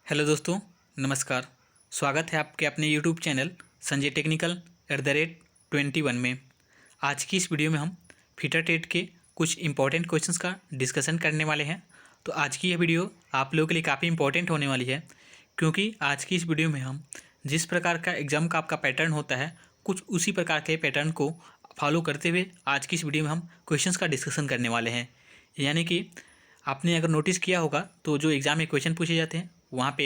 Hello दोस्तों, नमस्कार। स्वागत है आपके अपने यूट्यूब चैनल संजय टेक्निकल @21 में। आज की इस वीडियो में हम फिटर टेट के कुछ इंपॉर्टेंट क्वेश्चंस का डिस्कशन करने वाले हैं। तो आज की यह वीडियो आप लोगों के लिए काफ़ी इंपॉर्टेंट होने वाली है, क्योंकि आज की इस वीडियो में हम जिस प्रकार का एग्ज़ाम का आपका पैटर्न होता है, कुछ उसी प्रकार के पैटर्न को फॉलो करते हुए आज की इस वीडियो में हम क्वेश्चंस का डिस्कशन करने वाले हैं। यानी कि आपने अगर नोटिस किया होगा तो जो एग्ज़ाम में क्वेश्चन पूछे जाते हैं वहाँ पे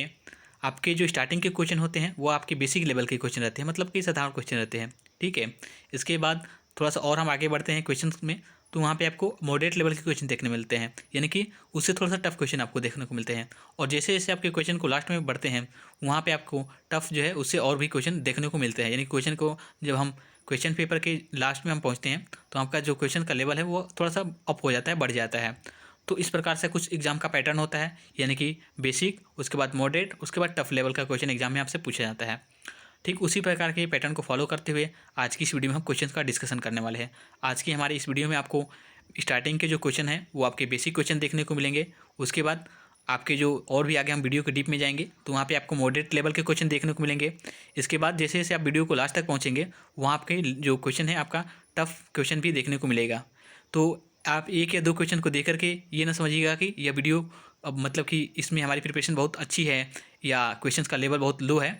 आपके जो स्टार्टिंग के क्वेश्चन होते हैं वो आपके बेसिक लेवल के क्वेश्चन रहते हैं, मतलब कि साधारण क्वेश्चन रहते हैं। ठीक है। इसके बाद थोड़ा सा और हम आगे बढ़ते हैं क्वेश्चन में, तो वहाँ पे आपको मॉडरेट लेवल के क्वेश्चन देखने मिलते हैं, यानी कि उससे थोड़ा सा टफ क्वेश्चन आपको देखने को मिलते हैं। और जैसे जैसे आपके क्वेश्चन को लास्ट में बढ़ते हैं वहाँ पे आपको टफ जो है उससे और भी क्वेश्चन देखने को मिलते हैं। यानी क्वेश्चन को जब हम क्वेश्चन पेपर के लास्ट में हम पहुँचते हैं तो आपका जो क्वेश्चन का लेवल है वो थोड़ा सा अप हो जाता है, बढ़ जाता है। तो इस प्रकार से कुछ एग्ज़ाम का पैटर्न होता है, यानी कि बेसिक, उसके बाद मॉडरेट, उसके बाद टफ लेवल का क्वेश्चन एग्जाम में आपसे पूछा जाता है। ठीक उसी प्रकार के पैटर्न को फॉलो करते हुए आज की इस वीडियो में हम क्वेश्चन का डिस्कशन करने वाले हैं। आज की हमारी इस वीडियो में आपको स्टार्टिंग के जो क्वेश्चन हैं वो आपके बेसिक क्वेश्चन देखने को मिलेंगे। उसके बाद आपके जो और भी आगे हम वीडियो के डीप में जाएंगे तो वहाँ पे आपको मॉडरेट लेवल के क्वेश्चन देखने को मिलेंगे। इसके बाद जैसे जैसे आप वीडियो को लास्ट तक पहुँचेंगे वहाँ आपके जो क्वेश्चन है आपका टफ क्वेश्चन भी देखने को मिलेगा। तो आप एक या दो क्वेश्चन को देख करके ये ना समझिएगा कि यह वीडियो अब मतलब कि इसमें हमारी प्रिपरेशन बहुत अच्छी है या क्वेश्चंस का लेवल बहुत लो है।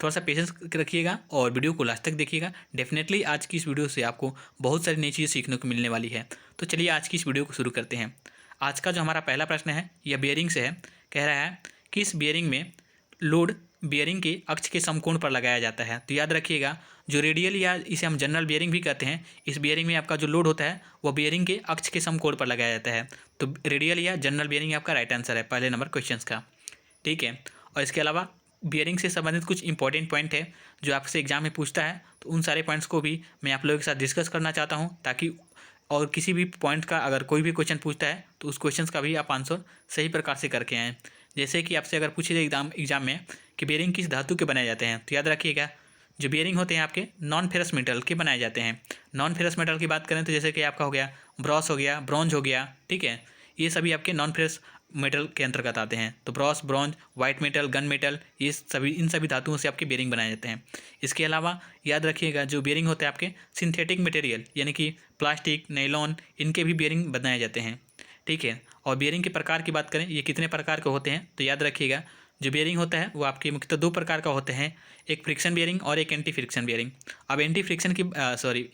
थोड़ा सा पेशेंस रखिएगा और वीडियो को लास्ट तक देखिएगा। डेफिनेटली आज की इस वीडियो से आपको बहुत सारी नई चीज़ें सीखने को मिलने वाली है। तो चलिए आज की इस वीडियो को शुरू करते हैं। आज का जो हमारा पहला प्रश्न है यह बियरिंग से है। कह रहा है कि इस बियरिंग में लोड बियरिंग के अक्ष के समकोण पर लगाया जाता है। तो याद रखिएगा, जो रेडियल या इसे हम जनरल बियरिंग भी कहते हैं, इस बियरिंग में आपका जो लोड होता है वो बियरिंग के अक्ष के समकोण पर लगाया जाता है। तो रेडियल या जनरल बियरिंग आपका राइट आंसर है पहले नंबर क्वेश्चन का। ठीक है। और इसके अलावा बियरिंग से संबंधित कुछ इंपॉर्टेंट पॉइंट है जो आपसे एग्जाम में पूछता है, तो उन सारे पॉइंट्स को भी मैं आप लोगों के साथ डिस्कस करना चाहता हूँ, ताकि और किसी भी पॉइंट का अगर कोई भी क्वेश्चन पूछता है तो उस क्वेश्चन का भी आप आंसर सही प्रकार से करके आएँ। जैसे कि आपसे अगर पूछे जाए एग्जाम में कि बेयरिंग किस धातु के बनाए जाते हैं, तो याद रखिएगा जो बेयरिंग होते हैं आपके नॉन फेरस मेटल के बनाए जाते हैं। नॉन फेरस मेटल की बात करें तो जैसे कि आपका हो गया ब्रॉस हो गया, ब्रॉन्ज हो गया। ठीक है। ये सभी आपके नॉन फेरस मेटल के अंतर्गत आते हैं। तो Bros, bronze, white metal, gun metal, ये सभी इन सभी धातुओं से आपके बेयरिंग बनाए जाते हैं। इसके अलावा याद रखिएगा जो बेयरिंग होते हैं आपके सिंथेटिक मटेरियल, यानी कि प्लास्टिक, नायलॉन, इनके भी बेयरिंग बनाए जाते हैं। ठीक है। और बेयरिंग के प्रकार की बात करें ये कितने प्रकार के होते हैं, तो याद रखिएगा जो बेयरिंग होता है वो आपके मुख्यतः दो प्रकार का होते हैं, एक फ्रिक्शन बेयरिंग और एक एंटी फ्रिक्शन बेयरिंग। अब एंटी फ्रिक्शन की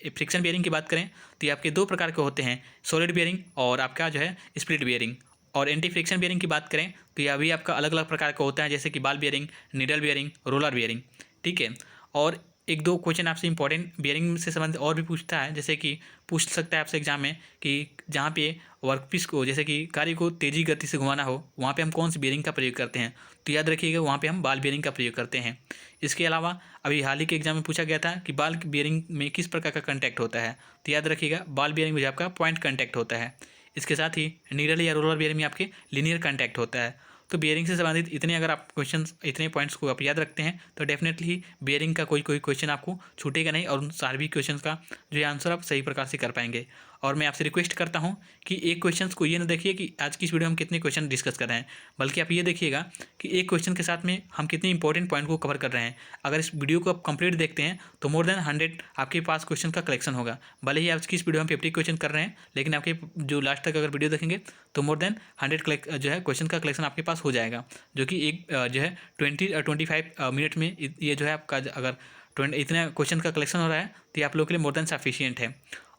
फ्रिक्शन बेयरिंग की बात करें तो ये आपके दो प्रकार के होते हैं, सॉलिड बेयरिंग और आपका जो है स्प्लिट बेयरिंग। और एंटी फ्रिक्शन बेयरिंग की बात करें तो यह भी आपका अलग अलग प्रकार का होता है, जैसे कि ball bearing, needle bearing, roller bearing. ठीक है। और एक दो क्वेश्चन आपसे इंपॉर्टेंट बेयरिंग से संबंधित और भी पूछता है, जैसे कि पूछ सकता है आपसे एग्जाम में कि जहाँ पे वर्कपीस को जैसे कि कार्य को तेज़ी गति से घुमाना हो वहाँ पे हम कौन सी बेयरिंग का प्रयोग करते हैं, तो याद रखिएगा वहाँ पे हम बॉल बेयरिंग का प्रयोग करते हैं। इसके अलावा अभी हाल ही के एग्जाम में पूछा गया था कि बॉल बेयरिंग में किस प्रकार का कंटैक्ट होता है, तो याद रखिएगा बॉल बेयरिंग में आपका पॉइंट कंटैक्ट होता है। इसके साथ ही नीडल या रोलर बेयरिंग में आपके लीनियर कंटैक्ट होता है। तो बेयरिंग से संबंधित इतने अगर आप क्वेश्चन इतने पॉइंट्स को आप याद रखते हैं तो डेफिनेटली बेयरिंग का कोई कोई क्वेश्चन आपको छूटेगा नहीं और उन सारे भी क्वेश्चन का जो है आंसर आप सही प्रकार से कर पाएंगे। और मैं आपसे रिक्वेस्ट करता हूं कि एक क्वेश्चन को ये ना देखिए कि आज की इस वीडियो में हम कितने क्वेश्चन डिस्कस कर रहे हैं, बल्कि आप ये देखिएगा कि एक क्वेश्चन के साथ में हम कितने इंपॉर्टेंट पॉइंट को कवर कर रहे हैं। अगर इस वीडियो को आप कंप्लीट देखते हैं तो मोर देन 100 आपके पास क्वेश्चन का कलेक्शन होगा। भले ही आज की इस वीडियो में 50 क्वेश्चन कर रहे हैं, लेकिन आपके जो लास्ट तक अगर वीडियो देखेंगे तो मोर देन 100 जो है क्वेश्चन का कलेक्शन आपके पास हो जाएगा, जो कि एक जो है 25 मिनट में ये जो है आपका अगर 20 इतना क्वेश्चन का कलेक्शन हो रहा है तो ये आप लोगों के लिए मोर देन सफिशियंट है।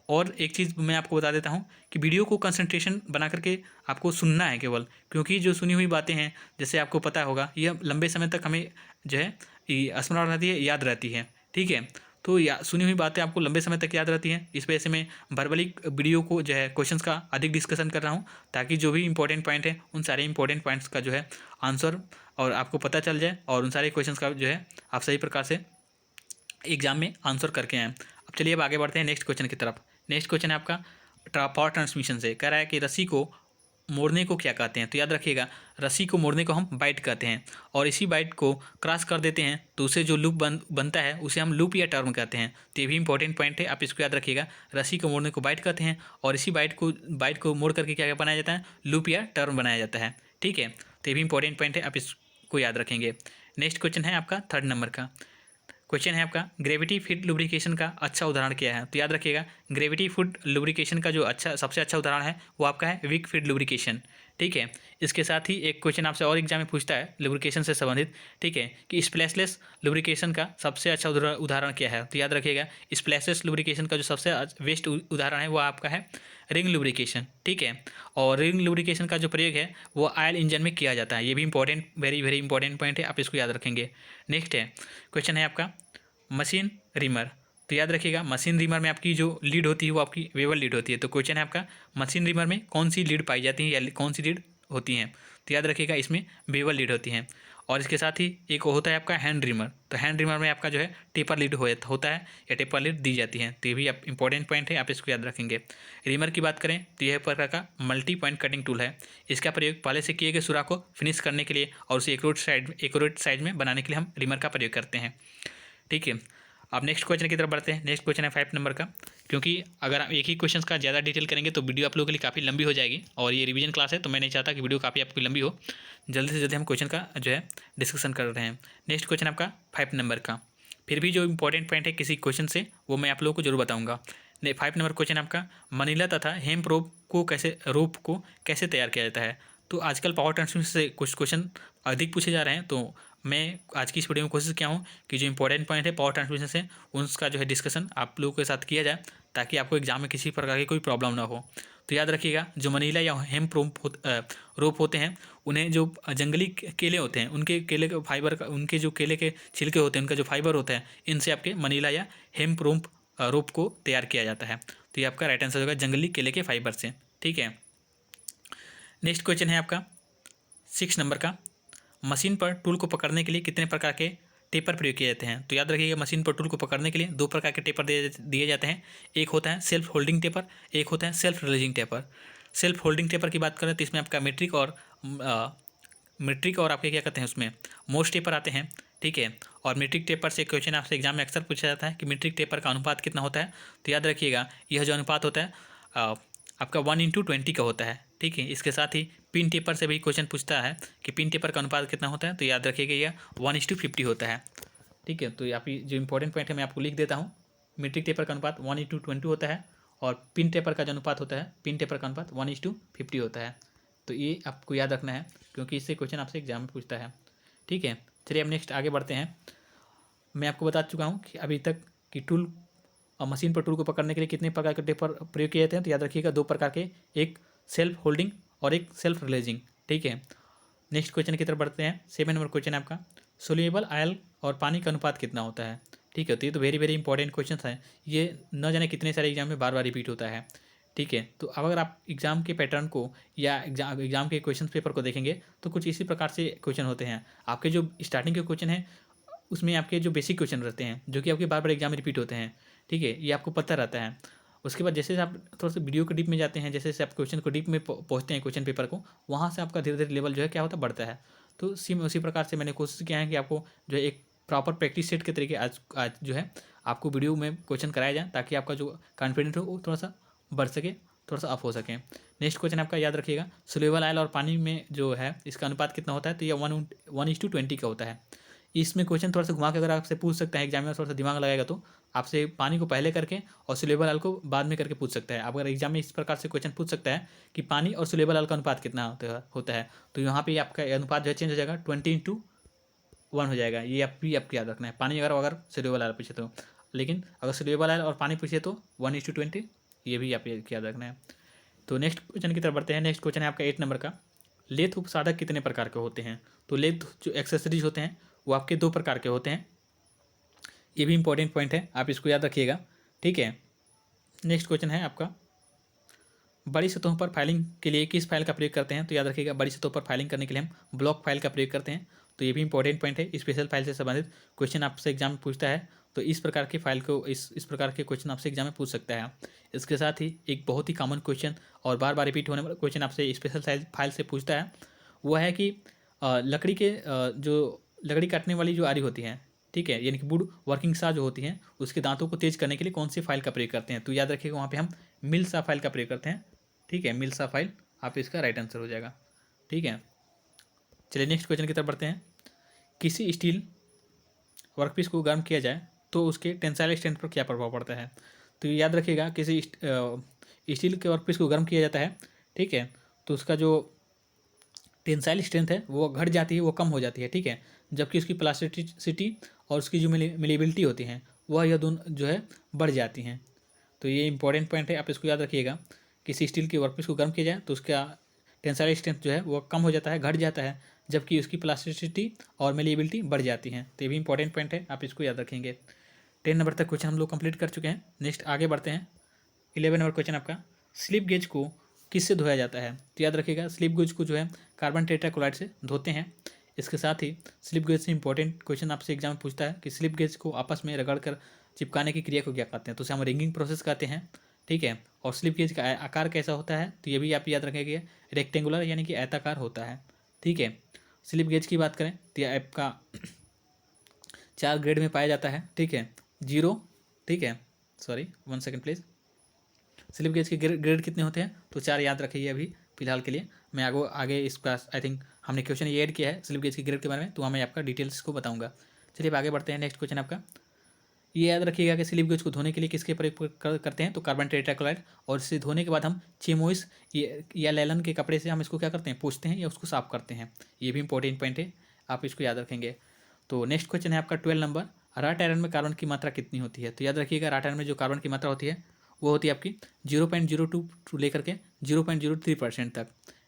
और एक चीज़ मैं आपको बता देता हूँ कि वीडियो को कंसंट्रेशन बना करके आपको सुनना है केवल, क्योंकि जो सुनी हुई बातें हैं जैसे आपको पता होगा ये लंबे समय तक हमें जो है स्मरण रहती है, याद रहती है। ठीक है। तो सुनी हुई बातें आपको लंबे समय तक याद रहती हैं। इस वजह से मैं वर्बली वीडियो को जो है क्वेश्चंस का अधिक डिस्कशन कर रहा हूँ, ताकि जो भी इंपॉर्टेंट पॉइंट है उन सारे इंपॉर्टेंट पॉइंट्स का जो है आंसर और आपको पता चल जाए और उन सारे क्वेश्चंस का जो है आप सही प्रकार से एग्जाम में आंसर करके आएँ। अब चलिए अब आगे बढ़ते हैं नेक्स्ट क्वेश्चन की तरफ। नेक्स्ट क्वेश्चन है आपका पावर ट्रांसमिशन से। कह रहा है कि रस्सी को मोड़ने को क्या कहते हैं, तो याद रखिएगा रस्सी को मोड़ने को हम बाइट कहते हैं, और इसी बाइट को क्रॉस कर देते हैं तो उसे जो लूप बनता है उसे हम लूप या टर्म कहते हैं। तो ये भी इंपॉर्टेंट पॉइंट है, आप इसको याद रखिएगा। रस्सी को मोड़ने को बाइट कहते हैं और इसी बाइट को मोड़ करके क्या बनाया जाता है, लूप या टर्म बनाया जाता है। ठीक है। तो ये भी इंपॉर्टेंट पॉइंट है, आप इस को याद रखेंगे। नेक्स्ट क्वेश्चन है आपका 3rd नंबर का। क्वेश्चन है आपका ग्रेविटी फीड लुब्रिकेशन का अच्छा उदाहरण क्या है? तो याद रखिएगा ग्रेविटी फीड लुब्रिकेशन का जो सबसे अच्छा उदाहरण है वो आपका है विक फीड लुब्रिकेशन। ठीक है, इसके साथ ही एक क्वेश्चन आपसे और एग्जाम में पूछता है लुब्रिकेशन से संबंधित, ठीक है, कि स्प्लैशलेस लुब्रिकेशन का सबसे अच्छा उदाहरण क्या है? तो याद रखिएगा स्प्लैशलेस लुब्रिकेशन का जो सबसे बेस्ट उदाहरण है वो आपका है रिंग लुब्रिकेशन। ठीक है, और रिंग लुब्रिकेशन का जो प्रयोग है वो ऑयल इंजन में किया जाता है। ये भी important, very very important point है, आप इसको याद रखेंगे। नेक्स्ट है क्वेश्चन है आपका मशीन रिमर। तो याद रखिएगा मशीन रिमर में आपकी जो लीड होती है वो आपकी वेवल लीड होती है। तो क्वेश्चन है आपका मशीन रिमर में कौन सी लीड पाई जाती है या कौन सी लीड होती हैं? तो याद रखिएगा इसमें वेवल लीड होती हैं। और इसके साथ ही एक होता है आपका हैंड रिमर। तो हैंड रिमर में आपका जो है टेपर लीड होता है या टेपर लीड दी जाती है। तो ये भी आप इंपॉर्टेंट पॉइंट है, आप इसको याद रखेंगे। रिमर की बात करें तो यह प्रकार का मल्टी पॉइंट कटिंग टूल है। इसका प्रयोग पहले से किए गए सुराख को फिनिश करने के लिए और उसे एक्यूरेट साइज में बनाने के लिए हम रिमर का प्रयोग करते हैं। ठीक है, अब नेक्स्ट क्वेश्चन की तरफ बढ़ते हैं। नेक्स्ट क्वेश्चन है 5 नंबर का। क्योंकि अगर आप एक ही क्वेश्चन का ज़्यादा डिटेल करेंगे तो वीडियो आप लोगों के लिए काफ़ी लंबी हो जाएगी, और ये रिवीजन क्लास है तो मैं नहीं चाहता कि वीडियो काफ़ी आपकी लंबी हो। जल्दी से जल्दी हम क्वेश्चन का जो है डिस्कशन कर रहे हैं। नेक्स्ट क्वेश्चन आपका 5 नंबर का। फिर भी जो इंपॉर्टेंट पॉइंट है किसी क्वेश्चन से वो मैं आप लोगों को जरूर बताऊँगा। 5 नंबर क्वेश्चन आपका मनीला तथा हेम्प रोप को कैसे तैयार किया जाता है? तो आजकल पावर ट्रांसमिशन से कुछ क्वेश्चन अधिक पूछे जा रहे हैं, तो मैं आज की इस वीडियो में कोशिश किया हूँ कि जो इंपॉर्टेंट पॉइंट है पावर ट्रांसमिशन से उसका जो है डिस्कशन आप लोगों के साथ किया जाए, ताकि आपको एग्जाम में किसी प्रकार की कोई प्रॉब्लम ना हो। तो याद रखिएगा जो मनीला या हेम्प रोप होते हैं, उन्हें जो जंगली केले होते हैं उनके केले के फाइबर का, उनके जो केले के छिलके होते हैं उनका जो फाइबर होता है, इनसे आपके मनीला या हेम्प रोप को तैयार किया जाता है। तो ये आपका राइट आंसर होगा जंगली केले के फाइबर से। ठीक है, नेक्स्ट क्वेश्चन है आपका 6 नंबर का। मशीन पर टूल को पकड़ने के लिए कितने प्रकार के टेपर प्रयोग किए जाते हैं? तो याद रखिएगा मशीन पर टूल को पकड़ने के लिए 2 प्रकार के टेपर दिए जाते हैं। एक होता है सेल्फ होल्डिंग टेपर, एक होता है self releasing taper. Self holding taper की बात करें तो इसमें आपका मीट्रिक और आपके क्या कहते हैं उसमें मोस्ट टेपर आते हैं। ठीक है, और मीट्रिक टेपर से क्वेश्चन आपसे एग्जाम में अक्सर पूछा जाता है कि मीट्रिक टेपर का अनुपात कितना होता है? तो याद रखिएगा यह जो अनुपात होता है आपका 1:20 का होता है। ठीक है, इसके साथ ही पिन टेपर से भी क्वेश्चन पूछता है कि पिन टेपर का अनुपात कितना होता है? तो याद रखिएगा यह 1:50 होता है। ठीक है, तो यहाँ पे जो इंपॉर्टेंट पॉइंट है मैं आपको लिख देता हूँ। मीट्रिक टेपर का अनुपात 1:20 होता है, और पिन टेपर का जो अनुपात होता है, पिन टेपर का अनुपात 1:50 होता है। तो ये आपको याद रखना है क्योंकि इससे क्वेश्चन आपसे एग्जाम में पूछता है। ठीक है, चलिए अब नेक्स्ट आगे बढ़ते हैं। मैं आपको बता चुका हूँ कि अभी तक कि टूल और मशीन पर टूल को पकड़ने के लिए कितने प्रकार के टेपर प्रयोग किए जाते हैं? तो याद रखिएगा 2 प्रकार के, एक सेल्फ होल्डिंग और एक सेल्फ रिलीजिंग। ठीक है, नेक्स्ट क्वेश्चन की तरफ बढ़ते हैं। 7 नंबर क्वेश्चन है आपका सोल्यूबल ऑयल और पानी का अनुपात कितना होता है? ठीक है, तो ये तो वेरी वेरी इंपॉर्टेंट क्वेश्चन है, ये न जाने कितने सारे एग्जाम में बार बार रिपीट होता है। ठीक है, तो अब अगर आप एग्जाम के पैटर्न को या एग्जाम के क्वेश्चन पेपर को देखेंगे तो कुछ इसी प्रकार से क्वेश्चन होते हैं। आपके जो स्टार्टिंग के क्वेश्चन हैं उसमें आपके जो बेसिक क्वेश्चन रहते हैं जो कि आपके बार बार एग्जाम में रिपीट होते हैं। ठीक है, ये आपको पता रहता है। उसके बाद जैसे आप थोड़ा सा वीडियो के डीप में जाते हैं, जैसे आप क्वेश्चन को डीप में पहुँचते हैं क्वेश्चन पेपर को, वहाँ से आपका धीरे धीरे लेवल जो है क्या होता है बढ़ता है। तो सेम उसी प्रकार से मैंने कोशिश किया है कि आपको जो है एक प्रॉपर प्रैक्टिस सेट के तरीके आज जो है आपको वीडियो में क्वेश्चन कराया जाए, ताकि आपका जो कॉन्फिडेंस हो वो थोड़ा सा बढ़ सके, थोड़ा सा अप हो सके। नेक्स्ट क्वेश्चन आपका याद रखिएगा सोल्यूबल ऑयल और पानी में जो है इसका अनुपात कितना होता है? तो ये 1:20 का होता है। इसमें क्वेश्चन थोड़ा सा घुमा के अगर आपसे पूछ सकता है एग्जाम में, थोड़ा सा दिमाग लगाएगा तो आपसे पानी को पहले करके और सोल्यूबल ऑयल को बाद में करके पूछ सकता है। अगर एग्जाम में इस प्रकार से क्वेश्चन पूछ सकता है कि पानी और सोल्यूबल ऑयल का अनुपात कितना होता है, तो यहाँ पे आपका अनुपात जो है चेंज हो जाएगा, 20:1 हो जाएगा। ये आप भी आपको याद रखना है, पानी अगर सोल्यूबल ऑयल पूछे तो। लेकिन अगर सोल्यूबल ऑयल और पानी पूछे तो 1:20, ये भी आप याद रखना है। तो नेक्स्ट क्वेश्चन की तरफ बढ़ते हैं। नेक्स्ट क्वेश्चन है आपका 8 नंबर का। लेथ उपसाधक कितने प्रकार के होते हैं? तो लेथ जो एक्सेसरीज होते हैं वो आपके 2 प्रकार के होते हैं। ये भी इंपॉर्टेंट पॉइंट है, आप इसको याद रखिएगा। ठीक है, नेक्स्ट क्वेश्चन है आपका बड़ी सतहों पर फाइलिंग के लिए किस फाइल का प्रयोग करते हैं? तो याद रखिएगा बड़ी सतहों पर फाइलिंग करने के लिए हम ब्लॉक फाइल का प्रयोग करते हैं। तो ये भी इंपॉर्टेंट पॉइंट है, स्पेशल फाइल से संबंधित क्वेश्चन आपसे एग्जाम में पूछता है, तो इस प्रकार के फाइल को इस प्रकार के क्वेश्चन आपसे एग्जाम में पूछ सकता है। इसके साथ ही एक बहुत ही कॉमन क्वेश्चन और बार बार रिपीट होने वाला क्वेश्चन आपसे स्पेशल फाइल से पूछता है, वो है कि लकड़ी के जो लकड़ी काटने वाली जो आरी होती है, ठीक है, यानी कि वुड वर्किंग सा जो होती है, उसके दांतों को तेज करने के लिए कौन सी फाइल का प्रयोग करते हैं? तो याद रखिएगा वहाँ पे हम मिल सा फाइल का प्रयोग करते हैं। ठीक है, मिल सा फाइल आप इसका राइट आंसर हो जाएगा। ठीक है, चलिए नेक्स्ट क्वेश्चन की तरफ बढ़ते हैं। किसी स्टील वर्कपीस को गर्म किया जाए तो उसके टेंसाइल स्ट्रेंथ पर क्या प्रभाव पड़ता है। तो याद रखिएगा, किसी स्टील के वर्कपीस को गर्म किया जाता है, ठीक है, तो उसका जो टेंसाइल स्ट्रेंथ है वो घट जाती है, वो कम हो जाती है, ठीक है, जबकि उसकी प्लास्टिसिटी और उसकी जो मिलेबिलिटी होती है वह यह दोनों जो है बढ़ जाती हैं। तो ये इंपॉर्टेंट पॉइंट है, आप इसको याद रखिएगा। किसी स्टील के वर्कपीस को गर्म किया जाए तो उसका टेंसाइल स्ट्रेंथ जो है वो कम हो जाता है, घट जाता है, जबकि उसकी प्लास्टिसिटी और मेलिएबिलिटी बढ़ जाती है। तो ये भी इंपॉर्टेंट पॉइंट है, आप इसको याद रखेंगे। 10 नंबर तक क्वेश्चन हम लोग कंप्लीट कर चुके हैं। नेक्स्ट आगे बढ़ते हैं। 11 नंबर क्वेश्चन आपका, स्लिप गेज को किससे धोया जाता है। तो याद रखिएगा, स्लिप गेज को जो है कार्बन टेट्राक्लोराइड से धोते हैं। इसके साथ ही स्लिप गेज से इंपॉर्टेंट क्वेश्चन आपसे एग्जाम में पूछता है कि स्लिप गेज को आपस में रगड़ कर चिपकाने की क्रिया को क्या कहते हैं। तो उसे हम रिंगिंग प्रोसेस कहते हैं, ठीक है। और स्लिप गेज का आकार कैसा होता है, तो ये भी आप याद रखेंगे, रेक्टेंगुलर यानी कि आयताकार होता है, ठीक है। स्लिप गेज की बात करें तो यह आपका 4 ग्रेड में पाया जाता है, ठीक है। 0, ठीक है, sorry 1 second please. Slip gauge के ग्रेड कितने होते हैं, तो 4 याद रखिए अभी फिलहाल के लिए। मैं आगे इसका आई थिंक हमने क्वेश्चन ये ऐड किया है स्लिप गेज के ग्रेड के बारे में, तो वहाँ मैं आपका डिटेल्स को बताऊंगा। चलिए अब आगे बढ़ते हैं। नेक्स्ट क्वेश्चन आपका, ये याद रखिएगा कि स्लिप गेज को धोने के लिए किसके प्रयोग करते हैं, तो कार्बन टेट्राक्लोराइड। और इसे धोने के बाद हम चेमोइस या लेलन के कपड़े से हम इसको क्या करते हैं, पोंछते हैं या उसको साफ करते हैं। ये भी इंपॉर्टेंट पॉइंट है, आप इसको याद रखेंगे। तो नेक्स्ट क्वेश्चन है आपका 12 नंबर, राट आयरन में कार्बन की मात्रा कितनी होती है। तो याद रखिएगा, राट आयरन में जो कार्बन की मात्रा होती है वो होती है आपकी 0.02 लेकर के 0.03% तक,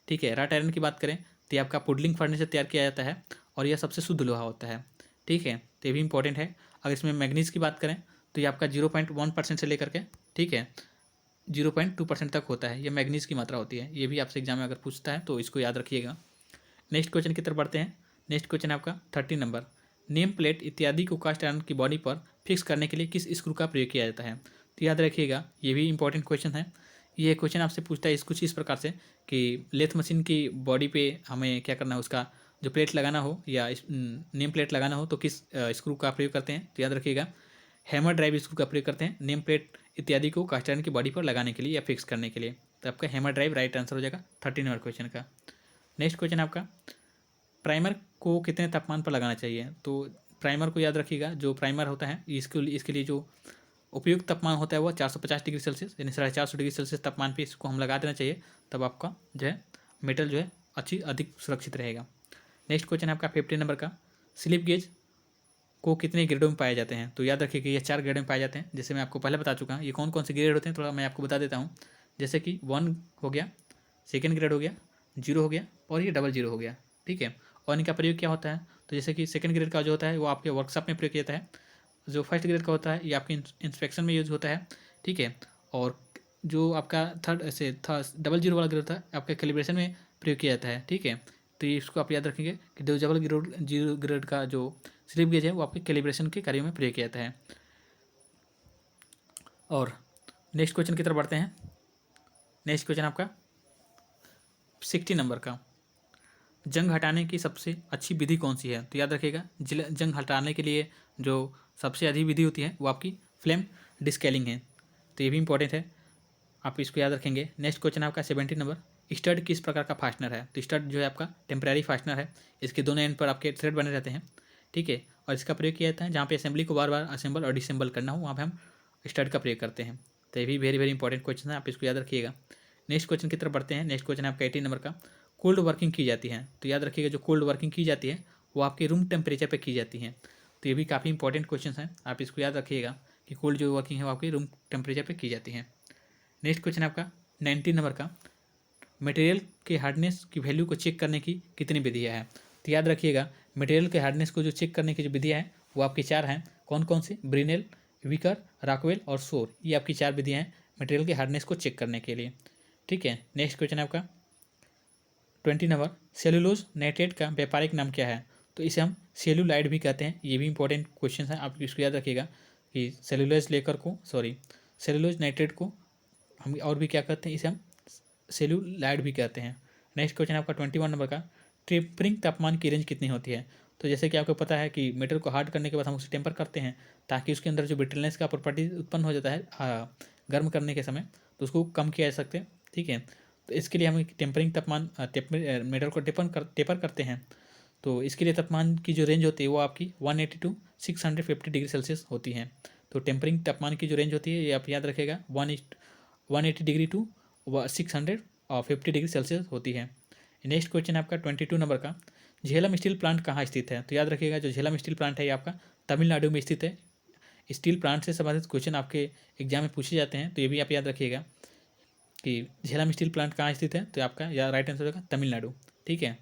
ठीक है। राट आयरन की बात करें तो ये आपका पुडलिंग फर्नेस से तैयार किया जाता है और यह सबसे शुद्ध लोहा होता है, ठीक है। तो ये भी इंपॉर्टेंट है। अगर इसमें मैग्नीज की बात करें तो ये आपका 0.1% से लेकर के, ठीक है, 0.2% तक होता है। ये मैग्नीज की मात्रा होती है। ये भी आपसे एग्जाम में अगर पूछता है तो इसको याद रखिएगा। नेक्स्ट क्वेश्चन की तरफ बढ़ते हैं। नेक्स्ट क्वेश्चन आपका 13 नंबर, नेम प्लेट इत्यादि को कास्ट आयरन की बॉडी पर फिक्स करने के लिए किस स्क्रू का प्रयोग किया जाता है। तो याद रखिएगा, ये भी इंपॉर्टेंट क्वेश्चन है। ये क्वेश्चन आपसे पूछता है कुछ इस प्रकार से कि लेथ मशीन की बॉडी पे हमें क्या करना है, उसका जो प्लेट लगाना हो या नेम प्लेट लगाना हो तो किस स्क्रू का प्रयोग करते हैं। तो याद रखिएगा, हैमर ड्राइव स्क्रू का प्रयोग करते हैं नेम प्लेट इत्यादि को कास्ट आयरन की बॉडी पर लगाने के लिए या फिक्स करने के लिए। तो आपका हैमर ड्राइव राइट आंसर हो जाएगा 13 नंबर क्वेश्चन का। नेक्स्ट क्वेश्चन आपका, प्राइमर को कितने तापमान पर लगाना चाहिए। तो प्राइमर को याद रखिएगा, जो प्राइमर होता है इसके लिए जो उपयुक्त तापमान होता है वो 450 डिग्री सेल्सियस यानी 450 डिग्री सेल्सियस तापमान पे इसको हम लगा देना चाहिए, तब आपका जो है मेटल जो है अधिक सुरक्षित रहेगा। नेक्स्ट क्वेश्चन है आपका 15 नंबर का, स्लिप गेज को कितने ग्रेडों में पाए जाते हैं। तो याद रखिएगा, ये 4 ग्रेड में पाए जाते हैं, जैसे मैं आपको पहले बता चुका हूँ। ये कौन कौन से ग्रेड होते हैं थोड़ा मैं आपको बता देता हूँ। जैसे कि 1 हो गया, सेकेंड ग्रेड हो गया, 0 हो गया और ये 00 हो गया, ठीक है। और इनका प्रयोग क्या होता है, तो जैसे कि सेकंड ग्रेड का जो होता है वो आपके वर्कशॉप में प्रयोग किया जाता है। जो फर्स्ट ग्रेड का होता है ये आपके इंस्पेक्शन में यूज होता है, ठीक है। और जो आपका थर्ड 00 वाला ग्रेड होता है आपके कैलिब्रेशन में प्रयोग किया जाता है, ठीक है। तो ये इसको आप याद रखेंगे कि 00 ग्रेड का जो स्लिप गेज है वो आपके कैलिब्रेशन के कार्यों में प्रयोग किया जाता है। और नेक्स्ट क्वेश्चन की तरफ बढ़ते हैं। नेक्स्ट क्वेश्चन आपका 60 नंबर का, जंग हटाने की सबसे अच्छी विधि कौन सी है। तो याद रखिएगा, जंग हटाने के लिए जो सबसे अच्छी विधि होती है वो आपकी फ्लेम डिस्केलिंग है। तो ये भी इंपॉर्टेंट है, आप इसको याद रखेंगे। नेक्स्ट क्वेश्चन आपका 70 नंबर, स्टड किस प्रकार का फास्टनर है। तो स्टड जो है आपका टेम्परेरी फास्टनर है, इसके दोनों एंड पर आपके थ्रेड बने रहते हैं, ठीक है। और इसका प्रयोग किया जाता है जहाँ पे असेंबली को बार बार असेंबल और डिसेंबल करना हो, वहाँ पे हम स्टड का प्रयोग करते हैं। तो ये भी वेरी वेरी इंपॉर्टेंट क्वेश्चन है, आप इसको याद रखिएगा। नेक्स्ट क्वेश्चन की तरफ बढ़ते हैं। नेक्स्ट क्वेश्चन है आपका 18 नंबर का, कोल्ड वर्किंग की जाती है। तो याद रखिएगा, जो कोल्ड वर्किंग की जाती है वो आपके रूम टेम्परेचर पर की जाती है। तो ये भी काफ़ी इंपॉर्टेंट क्वेश्चन है, आप इसको याद रखिएगा कि कोल्ड जो वर्किंग है वो आपके रूम टेम्परेचर पर की जाती है। नेक्स्ट क्वेश्चन आपका 19 नंबर का, मटेरियल के हार्डनेस की वैल्यू को चेक करने की कितनी विधियाँ हैं। तो याद रखिएगा, मटेरियल के हार्डनेस को जो चेक करने की जो विधियाँ हैं वो आपकी 4 हैं। कौन कौन सी, ब्रिनेल, विकर, रॉकवेल और शोर, ये आपकी 4 विधियाँ हैं मटेरियल के हार्डनेस को चेक करने के लिए, ठीक है। नेक्स्ट क्वेश्चन है आपका 20 नंबर, सेलुलोज नाइट्रेट का व्यापारिक नाम क्या है। तो इसे हम सेलुलाइड भी कहते हैं। ये भी इंपॉर्टेंट क्वेश्चन है, आप इसको याद रखिएगा कि सेलुलोज नाइट्रेट को हम और भी क्या कहते हैं, इसे हम सेलुलाइड भी कहते हैं। नेक्स्ट क्वेश्चन आपका 21 नंबर का, टेम्परिंग तापमान की रेंज कितनी होती है। तो जैसे कि आपको पता है कि मेटल को हार्ड करने के बाद हम उसे टेम्पर करते हैं ताकि उसके अंदर जो ब्रिटलनेस का प्रॉपर्टी उत्पन्न हो जाता है गर्म करने के समय, तो उसको कम किया जा सकते हैं, ठीक है। तो इसके लिए हम टेम्परिंग तापमान मेटल को टेपर करते हैं। तो इसके लिए तापमान की जो रेंज होती है वो आपकी 180 टू 650 डिग्री सेल्सियस होती है। तो टेम्परिंग तापमान की जो रेंज होती है ये आप याद रखेगा 180 डिग्री टू 650 डिग्री सेल्सियस होती है। नेक्स्ट क्वेश्चन है आपका 22 नंबर का, झेलम स्टील प्लांट कहाँ स्थित है? तो याद रखिएगा जो झेलम स्टील प्लांट है ये आपका तमिलनाडु में स्थित है। स्टील प्लांट से संबंधित क्वेश्चन आपके एग्जाम में पूछे जाते हैं, तो ये भी आप याद रखिएगा कि झेलम स्टील प्लांट कहाँ स्थित है, तो आपका या राइट आंसर होगा तमिलनाडु। ठीक है।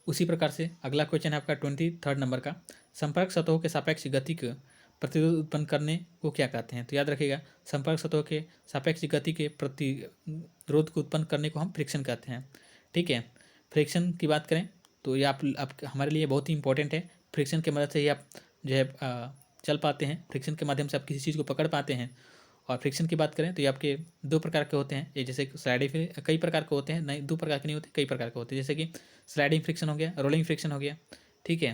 उसी प्रकार से अगला क्वेश्चन है आपका 23 नंबर का, संपर्क सतहों के सापेक्ष गति का प्रतिरोध उत्पन्न करने को क्या कहते हैं? तो याद रखिएगा संपर्क सतहों के सापेक्ष गति के प्रतिरोध को उत्पन्न करने को हम फ्रिक्शन कहते हैं। ठीक है। फ्रिक्शन की बात करें तो ये आप हमारे लिए बहुत ही इंपॉर्टेंट है। फ्रिक्शन की मदद से ही आप जो है चल पाते हैं, फ्रिक्शन के माध्यम से आप किसी चीज़ को पकड़ पाते हैं। और फ्रिक्शन की बात करें तो ये आपके दो प्रकार के होते हैं, ये जैसे स्लाइडिंग कई प्रकार के होते हैं, नहीं दो प्रकार के नहीं होते, कई प्रकार के होते हैं, जैसे कि स्लाइडिंग फ्रिक्शन हो गया, रोलिंग फ्रिक्शन हो गया। ठीक है।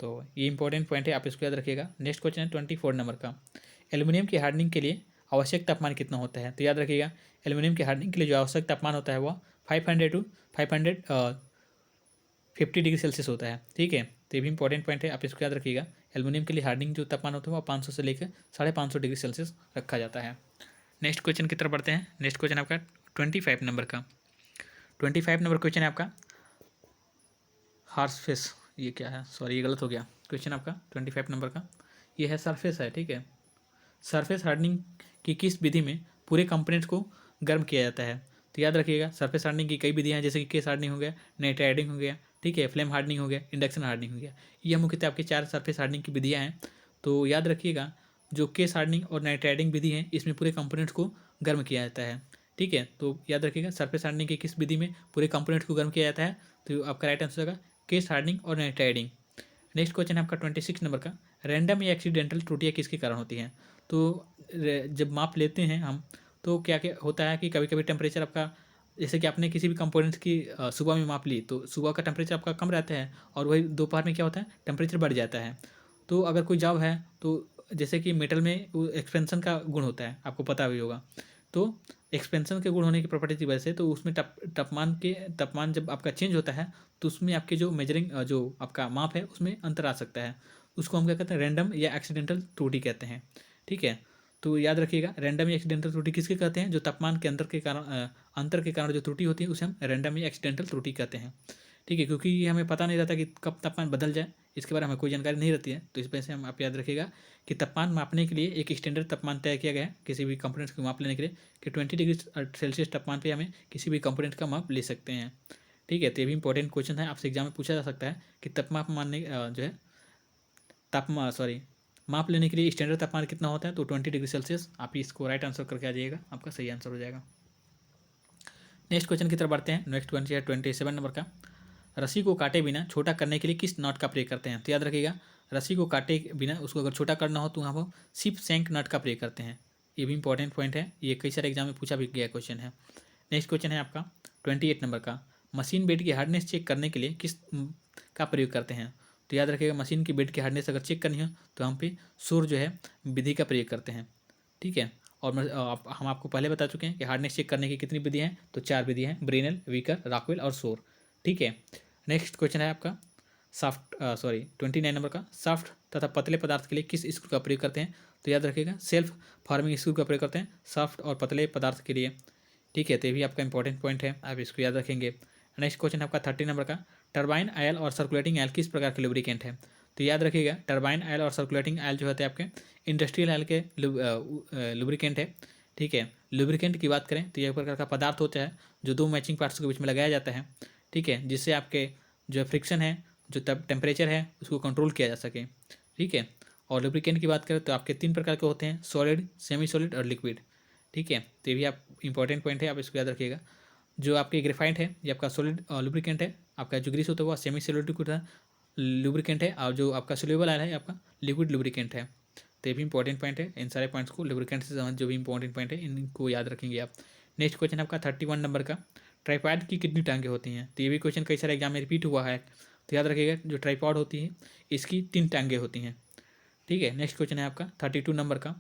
तो ये इंपॉर्टेंट पॉइंट है, आप इसको याद रखिएगा। नेक्स्ट क्वेश्चन है 24 नंबर का, एल्यूमिनियम की हार्डनिंग के लिए आवश्यक तापमान कितना होता है? तो याद रखिएगा एल्यूमिनियम की हार्डनिंग के लिए जो आवश्यक तापमान होता है वह 500 टू 550 डिग्री सेल्सियस होता है। ठीक है। तो ये भी इंपॉर्टेंट पॉइंट है, आप इसको याद रखिएगा। एल्यूमिनियम के लिए हार्डनिंग जो तापमान होता है वो 500 से लेकर 550 डिग्री सेल्सियस रखा जाता है। नेक्स्ट क्वेश्चन की तरफ बढ़ते हैं। नेक्स्ट क्वेश्चन आपका 25 नंबर का, 25 नंबर क्वेश्चन है आपका हार्सफेस, ये क्या है, सॉरी ये गलत हो गया। क्वेश्चन आपका 25 नंबर का ये है सरफेस है। ठीक है। सरफेस हार्डनिंग की किस विधि में पूरे कंपोनेंट्स को गर्म किया जाता है? तो याद रखिएगा सरफेस हार्डनिंग की कई विधियां हैं, जैसे कि केस हार्डनिंग हो गया, नाइट हार्डनिंग हो गया, ठीक है, फ्लेम हार्डनिंग हो गया, इंडक्शन हार्डनिंग हो गया। ये मुख्यतः आपके 4 सरफेस हार्डनिंग की विधियां हैं। तो याद रखिएगा जो केस हार्डनिंग और नाइट हार्डनिंग विधि है इसमें पूरे कंपोनेंट्स को गर्म किया जाता है। ठीक है। तो याद रखिएगा सरफेस हार्डनिंग की किस विधि में पूरे कंपोनेंट्स को गर्म किया जाता है? तो आपका राइट आंसर होगा केस हार्डनिंग और नाइट हार्डनिंग। नेक्स्ट क्वेश्चन है आपका 26 नंबर का, रैंडम या एक्सीडेंटल त्रुटियाँ किसके कारण होती हैं? तो जब माप लेते हैं हम तो क्या क्या होता है कि कभी कभी टेम्परेचर आपका, जैसे कि आपने किसी भी कंपोनेंट्स की सुबह में माप ली तो सुबह का टेम्परेचर आपका कम रहता है और वही दोपहर में क्या होता है टेम्परेचर बढ़ जाता है। तो अगर कोई जॉब है तो जैसे कि मेटल में एक्सपेंशन का गुण होता है, आपको पता भी होगा। तो एक्सपेंशन के गुण होने की प्रॉपर्टी की वजह से तो उसमें तापमान जब आपका चेंज होता है तो उसमें आपके जो मेजरिंग जो आपका माप है उसमें अंतर आ सकता है। उसको हम क्या कहते हैं रैंडम या एक्सीडेंटल त्रुटि कहते हैं। ठीक है। तो याद रखिएगा रैंडम या एक्सीडेंटल त्रुटि किसके कहते हैं? जो तापमान के अंतर के कारण जो त्रुटि होती है उसे हम रैंडम या एक्सीडेंटल त्रुटि कहते हैं। ठीक है। क्योंकि ये हमें पता नहीं रहता कि कब तापमान बदल जाए, इसके बारे में हमें कोई जानकारी नहीं रहती है। तो इस वजह से हम आप याद रखिएगा कि तापमान मापने के लिए एक स्टैंडर्ड तापमान तय किया गया है किसी भी कंपोनेंट्स को माप लेने के लिए कि 20 डिग्री सेल्सियस तापमान पे हमें किसी भी कंपोनेंट का माप ले सकते हैं। ठीक है। तो ये भी इंपॉर्टेंट क्वेश्चन है, आपसे एग्जाम में पूछा जा सकता है कि तापमान मानने जो है माप लेने के लिए स्टैंडर्ड तापमान कितना होता है? तो 20 डिग्री सेल्सियस। आप इसको राइट आंसर करके आ जाइएगा, आपका सही आंसर हो जाएगा। नेक्स्ट क्वेश्चन की तरफ बढ़ते हैं। नेक्स्ट क्वेश्चन है 27 नंबर का, रस्सी को काटे बिना छोटा करने के लिए किस नट का प्रयोग करते हैं? तो याद रखिएगा रस्सी को काटे बिना उसको अगर छोटा करना हो तो वहाँ पर सिप सैंक नट का प्रयोग करते हैं। ये भी इंपॉर्टेंट पॉइंट है, ये कई सारे एग्जाम में पूछा भी गया क्वेश्चन है। नेक्स्ट क्वेश्चन है आपका 28 नंबर का, मशीन बेड की हार्डनेस चेक करने के लिए किस का प्रयोग करते हैं? तो याद रखिएगा मशीन की बेड की हार्डनेस अगर चेक करनी हो तो हम पे शोर जो है विधि का प्रयोग करते हैं। ठीक है। और हम आपको पहले बता चुके हैं कि हार्डनेस चेक करने की कितनी विधि हैं, तो 4 विधि हैं, ब्रेनल, वीकर, रॉकवेल और शोर। ठीक है। नेक्स्ट क्वेश्चन है आपका 29 नंबर का, सॉफ्ट तथा पतले पदार्थ के लिए किस स्क्रू का प्रयोग करते हैं? तो याद रखिएगा सेल्फ फार्मिंग स्क्रू का प्रयोग करते हैं सॉफ्ट और पतले पदार्थ के लिए। ठीक है। तो ये भी आपका इंपॉर्टेंट पॉइंट है, आप इसको याद रखेंगे। नेक्स्ट क्वेश्चन है आपका 30 नंबर का, टरबाइन आयल और सर्कुलेटिंग आयल किस प्रकार के लुब्रिकेंट है? तो याद रखिएगा टरबाइन आयल और सर्कुलेटिंग आयल जो होते हैं आपके इंडस्ट्रियल आयल के लुब्रिकेंट है। ठीक है। लुब्रिकेंट की बात करें तो यह प्रकार का पदार्थ होता है जो दो मैचिंग पार्ट्स के बीच में लगाया जाता है। ठीक है। जिससे आपके जो फ्रिक्शन है, जो टेम्परेचर है उसको कंट्रोल किया जा सके। ठीक है। और लुब्रिकेंट की बात करें तो आपके 3 प्रकार के होते हैं, सॉलिड, सेमी सॉलिड और लिक्विड। ठीक है। तो ये भी आप इंपॉर्टेंट पॉइंट है, आप इसको याद रखिएगा। जो आपके ग्रेफाइट है ये आपका सॉलिड लुब्रिकेंट है, आपका जो ग्रीस होता है वो सेमी सॉलिड लुब्रिकेंट है, और जो आपका सोल्यूबल आयल है आपका लिक्विड लुब्रिकेंट है। तो ये भी इंपॉर्टेंट पॉइंट है, इन सारे पॉइंट्स को लुब्रिकेंट से संबंधित जो भी इंपॉर्टेंट पॉइंट है इनको याद रखेंगे आप। नेक्स्ट क्वेश्चन आपका 31 नंबर का, ट्राइपॉड की कितनी टांगें होती हैं? तो ये भी क्वेश्चन कई सारे एग्जाम में रिपीट हुआ है, तो याद रखिएगा जो ट्राइपॉड होती है इसकी 3 टांगें होती हैं। ठीक है। नेक्स्ट क्वेश्चन है आपका 32 नंबर का,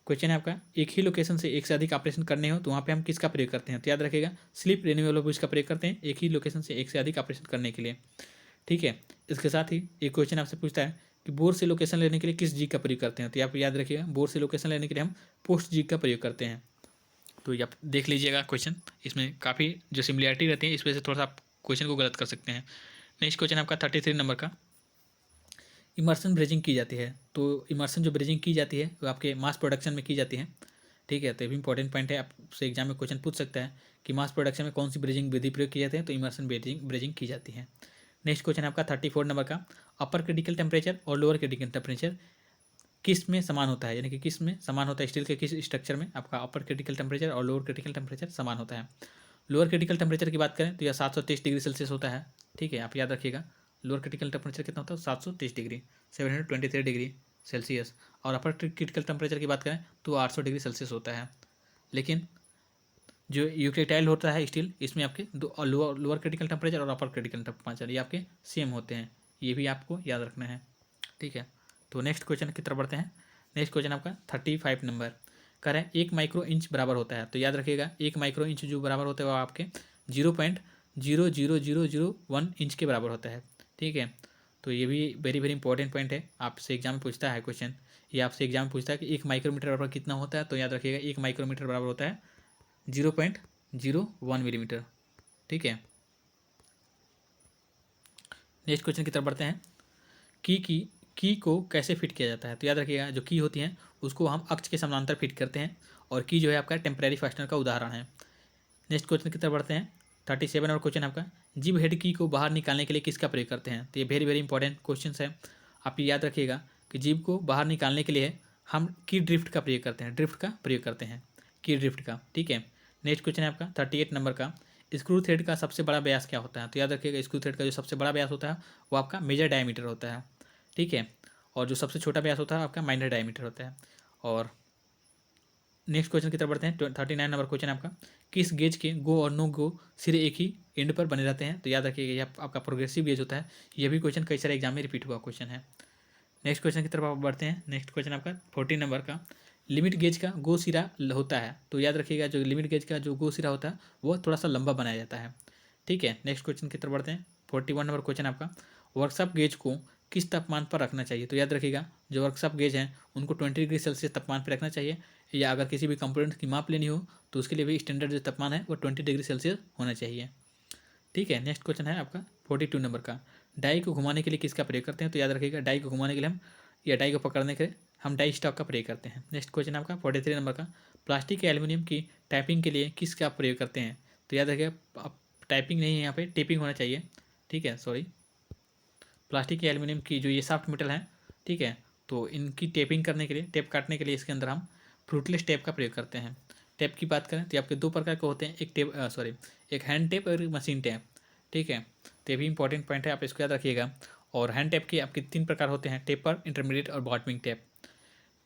क्वेश्चन है आपका, एक ही लोकेशन से एक से अधिक ऑपरेशन करने हो तो वहाँ पे हम किसका प्रयोग करते हैं? तो याद रखिएगा स्लिप रिन्यूएबल बुश का प्रयोग करते हैं एक ही लोकेशन से एक से अधिक ऑपरेशन करने के लिए। ठीक है, इसके साथ ही एक क्वेश्चन आपसे पूछता है कि बोर्ड से लोकेशन लेने के लिए किस जी का प्रयोग करते हैं? तो आप याद रखिएगा बोर्ड से लोकेशन लेने के लिए हम पोस्ट जी का प्रयोग करते हैं। तो ये आप देख लीजिएगा क्वेश्चन, इसमें काफ़ी जो सिमिलरिटी रहती है इस वजह से थोड़ा सा आप क्वेश्चन को गलत कर सकते हैं। नेक्स्ट क्वेश्चन आपका 33 नंबर का, इमर्सन ब्रेजिंग की जाती है। तो इमर्सन जो ब्रेजिंग की जाती है वो आपके मास प्रोडक्शन में की जाती है। ठीक है, तो ये भी इंपॉर्टेंट पॉइंट है, आपसे एग्जाम में क्वेश्चन पूछ सकता है कि मास प्रोडक्शन में कौन सी ब्रेजिंग विधि प्रयोग की जाती है? तो इमर्सन ब्रेजिंग की जाती है। नेक्स्ट क्वेश्चन आपका 34 नंबर का, अपर क्रिटिकल टेम्परेचर और लोअर क्रिटिकल टेम्परेचर किस में समान होता है? यानी कि किस में समान होता है? स्टील के किस स्ट्रक्चर में आपका अपर क्रिटिकल टेम्परेचर और लोअर क्रिटिकल टेम्परेचर समान होता है? लोअर क्रिटिकल टेम्परेचर की बात करें तो यह 723 डिग्री सेल्सियस होता है। ठीक है, आप याद रखिएगा लोअर क्रिटिकल टेम्परेचर कितना होता है? 730 डिग्री, 723 डिग्री सेल्सियस। और अपर क्रिटिकल टेम्परेचर की बात करें तो 800 डिग्री सेल्सियस होता है। लेकिन जो यूक्रेटाइल होता है स्टील, इसमें आपके दो लोअर क्रिटिकल टेम्परेचर और अपर क्रिटिकल टेम्परेचर ये आपके सेम होते हैं, ये भी आपको याद रखना है। ठीक है, तो नेक्स्ट क्वेश्चन की तरफ बढ़ते हैं। नेक्स्ट क्वेश्चन आपका 35 नंबर कह रहे हैं 1 माइक्रो इंच बराबर होता है। तो याद रखिएगा 1 माइक्रो इंच जो बराबर होता है वो आपके 0.00001 इंच के बराबर होता है। ठीक है, तो ये भी वेरी वेरी इंपॉर्टेंट पॉइंट है, आपसे एग्जाम में पूछता है क्वेश्चन, ये आपसे एग्जाम में पूछता है कि 1 माइक्रोमीटर बराबर कितना होता है? तो याद रखिएगा 1 माइक्रोमीटर बराबर होता है 0.01 मिलीमीटर। ठीक है, नेक्स्ट क्वेश्चन की तरफ बढ़ते हैं। की को कैसे फिट किया जाता है? तो याद रखिएगा जो की होती है उसको हम अक्ष के समानांतर फिट करते हैं, और की जो है आपका टेम्परेरी फास्टनर का उदाहरण है। नेक्स्ट क्वेश्चन की तरफ बढ़ते हैं। 37 और क्वेश्चन आपका, जिब हेड की को बाहर निकालने के लिए किसका प्रयोग करते हैं? तो ये वेरी वेरी इंपॉर्टेंट क्वेश्चन है, आप याद रखिएगा कि जिब को बाहर निकालने के लिए हम की ड्रिफ्ट का प्रयोग करते हैं, ड्रिफ्ट का प्रयोग करते हैं, की ड्रिफ्ट का। ठीक है, नेक्स्ट क्वेश्चन है आपका 38 नंबर का, स्क्रू थ्रेड का सबसे बड़ा व्यास क्या होता है? तो याद रखिएगा स्क्रू थ्रेड का जो सबसे बड़ा व्यास होता है वो आपका मेजर डायमीटर होता है। ठीक है, और जो सबसे छोटा व्यास होता है आपका माइनर डायमीटर होता है। और नेक्स्ट क्वेश्चन की तरफ बढ़ते हैं। 39 नंबर क्वेश्चन आपका, किस गेज के गो और नो गो सिरे एक ही एंड पर बने रहते हैं? तो याद रखिएगा ये आपका प्रोग्रेसिव गेज होता है। ये भी क्वेश्चन कई सारे एग्जाम में रिपीट हुआ क्वेश्चन है। नेक्स्ट क्वेश्चन की तरफ आप बढ़ते हैं। नेक्स्ट क्वेश्चन आपका 40 नंबर का, लिमिट गेज का गो सिरा होता है। तो याद रखिएगा जो लिमिट गेज का जो गो सिरा होता है वो थोड़ा सा लंबा बनाया जाता है। ठीक है, नेक्स्ट क्वेश्चन की तरफ बढ़ते हैं। 41 नंबर क्वेश्चन आपका, वर्कशॉप गेज को किस तापमान पर रखना चाहिए? तो याद रखिएगा जो वर्कशॉप गेज हैं उनको 20 डिग्री सेल्सियस तापमान पर रखना चाहिए, या अगर किसी भी कंपोनेंट की माप लेनी हो तो उसके लिए भी स्टैंडर्ड जो तापमान है वो 20 डिग्री सेल्सियस होना चाहिए। ठीक है, नेक्स्ट क्वेश्चन है आपका 42 नंबर का, डाई को घुमाने के लिए किसका प्रयोग करते हैं? तो याद रखिएगा डाई को घुमाने के लिए हम, या डाई को पकड़ने के लिए हम डाई स्टॉक का प्रयोग करते हैं। नेक्स्ट क्वेश्चन आपका 43 नंबर का, प्लास्टिक या एल्यूमिनियम की टाइपिंग के लिए किसका प्रयोग करते हैं? तो याद रखिएगा टाइपिंग नहीं है, यहाँ पे टेपिंग होना चाहिए। ठीक है, सॉरी, प्लास्टिक या एल्यूमिनियम की जो ये सॉफ्ट मेटल है, ठीक है, तो इनकी टेपिंग करने के लिए, टेप काटने के लिए इसके अंदर हम फ्रूटलेस टेप का प्रयोग करते हैं। टेप की बात करें तो आपके दो प्रकार के होते हैं, एक टेप एक हैंड टेप और एक मशीन टेप। ठीक है, तो ये भी इंपॉर्टेंट पॉइंट है, आप इसको याद रखिएगा। और हैंड टेप के आपके 3 प्रकार होते हैं, टेपर, इंटरमीडिएट और बॉटमिंग टेप।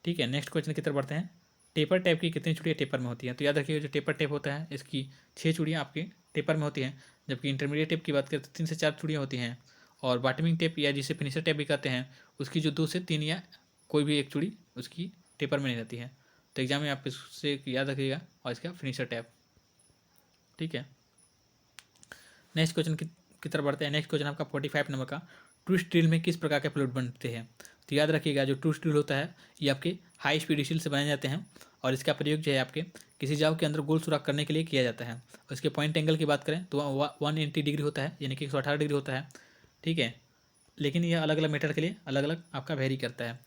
ठीक है, नेक्स्ट क्वेश्चन की तरफ बढ़ते हैं। टेपर टैप की कितनी चूड़ियाँ टेपर में होती हैं? तो याद रखिएगा जो टेपर टेप होता है इसकी 6 चूड़ियाँ आपके टेपर में होती हैं, जबकि इंटरमीडिएट टेप की बात करें तो 3 से 4 चूड़ियाँ होती हैं। और बॉटमिंग टेप या जिसे फिनिशर टेप भी कहते हैं उसकी जो 2 से 3 या कोई भी एक चूड़ी उसकी टेपर में नहीं रहती है। तो एग्जाम में आप इससे याद रखिएगा, और इसका फिनिशर टैप। ठीक है, नेक्स्ट क्वेश्चन की तरफ बढ़ते हैं। नेक्स्ट क्वेश्चन आपका 45 नंबर का, ट्विस्ट ड्रिल में किस प्रकार के फ्लूइड बनते हैं? तो याद रखिएगा जो ट्विस्ट ड्रिल होता है ये आपके हाई स्पीड स्टील से बनाए जाते हैं, और इसका प्रयोग जो है आपके किसी जाव के अंदर गोल सुराख करने के लिए किया जाता है। और इसके पॉइंट एंगल की बात करें तो 180 डिग्री होता है, यानी कि 118 डिग्री होता है। ठीक है, लेकिन यह अलग अलग मेटल के लिए अलग अलग आपका वेरी करता है।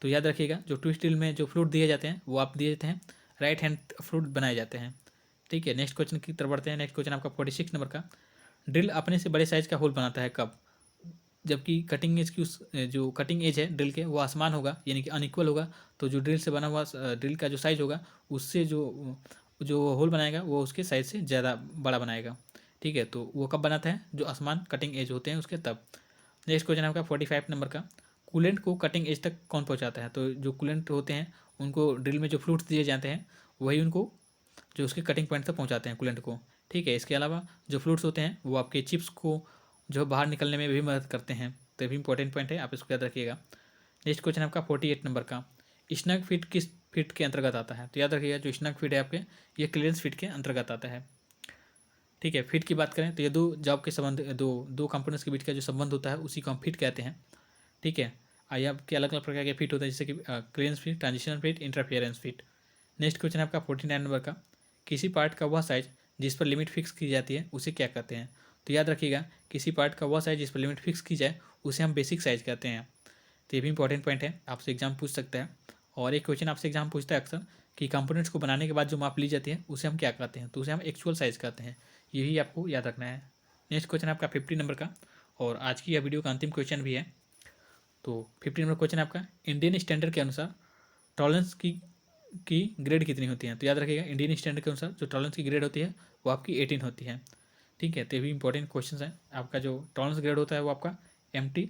तो याद रखिएगा जो ट्विस्ट ड्रिल में जो फ्लूइड दिए जाते हैं वो आप दिए जाते हैं राइट हैंड फ्लूइड बनाए जाते हैं। ठीक है, नेक्स्ट क्वेश्चन की तरफ बढ़ते हैं। नेक्स्ट क्वेश्चन आपका 46 नंबर का, ड्रिल अपने से बड़े साइज का होल बनाता है कब? जबकि कटिंग एज की जो कटिंग एज है ड्रिल के वो आसमान होगा, यानी कि अनइक्वल होगा। तो जो ड्रिल से बना हुआ ड्रिल का जो साइज होगा उससे जो जो होल बनाएगा वो उसके साइज से ज़्यादा बड़ा बनाएगा। ठीक है, तो वो कब बनाता है? जो आसमान कटिंग एज होते हैं उसके तब। नेक्स्ट क्वेश्चन आपका 45 नंबर का, कूलेंट को कटिंग एज तक कौन पहुँचाता है? तो जो कूलेंट होते हैं उनको ड्रिल में जो फ्लूइड्स दिए जाते हैं वही उनको जो उसके कटिंग पॉइंट तक पहुँचाते हैं कूलेंट को। ठीक है, इसके अलावा जो फ्लूइड्स होते हैं वो आपके चिप्स को जो बाहर निकलने में भी मदद करते हैं। तो ये भी इंपॉर्टेंट पॉइंट है, आप इसको याद रखिएगा। नेक्स्ट क्वेश्चन आपका 48 नंबर का, स्नग फिट किस फिट के अंतर्गत आता है? तो याद रखिएगा जो स्नग फिट है आपके, ये क्लियरेंस फिट के अंतर्गत आता है। ठीक है, फिट की बात करें तो ये दो जॉब के संबंध, दो कंपोनेंट्स के बीच का जो संबंध होता है उसी को हम फिट कहते हैं। ठीक है, आइए आपके अलग अलग प्रकार के फिट होता है, जैसे कि clearance fit, transitional fit, interference fit. Next question है आपका 49 नंबर का, किसी पार्ट का वह साइज जिस पर लिमिट फिक्स की जाती है उसे क्या कहते हैं? तो याद रखिएगा, किसी पार्ट का वह साइज जिस पर लिमिट फिक्स की जाए उसे हम बेसिक साइज कहते हैं। तो ये भी इंपॉर्टेंट पॉइंट है, आपसे एग्जाम पूछ सकता है। और एक क्वेश्चन आपसे एग्जाम पूछता है अक्सर कि कंपोनेंट्स को बनाने के बाद जो माप ली जाती है उसे हम क्या कहते हैं? तो उसे हम एक्चुअल साइज कहते हैं। यही आपको याद रखना है। नेक्स्ट क्वेश्चन आपका 50 नंबर का, और आज की यह वीडियो का अंतिम क्वेश्चन भी है। तो 50 नंबर क्वेश्चन आपका, इंडियन स्टैंडर्ड के अनुसार टॉलरेंस की ग्रेड कितनी होती है? तो याद रखिएगा, इंडियन स्टैंडर्ड के अनुसार जो टॉलरेंस की ग्रेड होती है वो आपकी 18 होती है। ठीक है, तो ये भी इंपॉर्टेंट क्वेश्चन है। आपका जो टॉलरेंस ग्रेड होता है वो आपका MT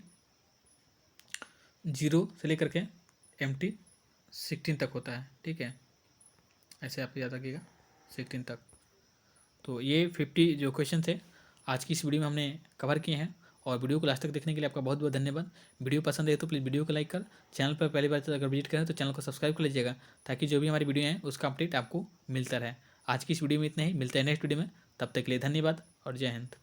0 से लेकर के MT 16 तक होता है। ठीक है, ऐसे आप याद रखिएगा 16 तक। तो ये 50 जो क्वेश्चन थे आज की इस वीडियो में हमने कवर किए हैं। और वीडियो को लास्ट तक देखने के लिए आपका बहुत बहुत धन्यवाद। वीडियो पसंद है तो प्लीज़ वीडियो को लाइक कर, चैनल पर पहली बार अगर विजिट करें तो चैनल को सब्सक्राइब कर लीजिएगा, ताकि जो भी हमारी वीडियो हैं उसका अपडेट आपको मिलता रहे। आज की इस वीडियो में इतना ही, मिलते हैं नेक्स्ट वीडियो में। तब तक के लिए धन्यवाद और जय हिंद।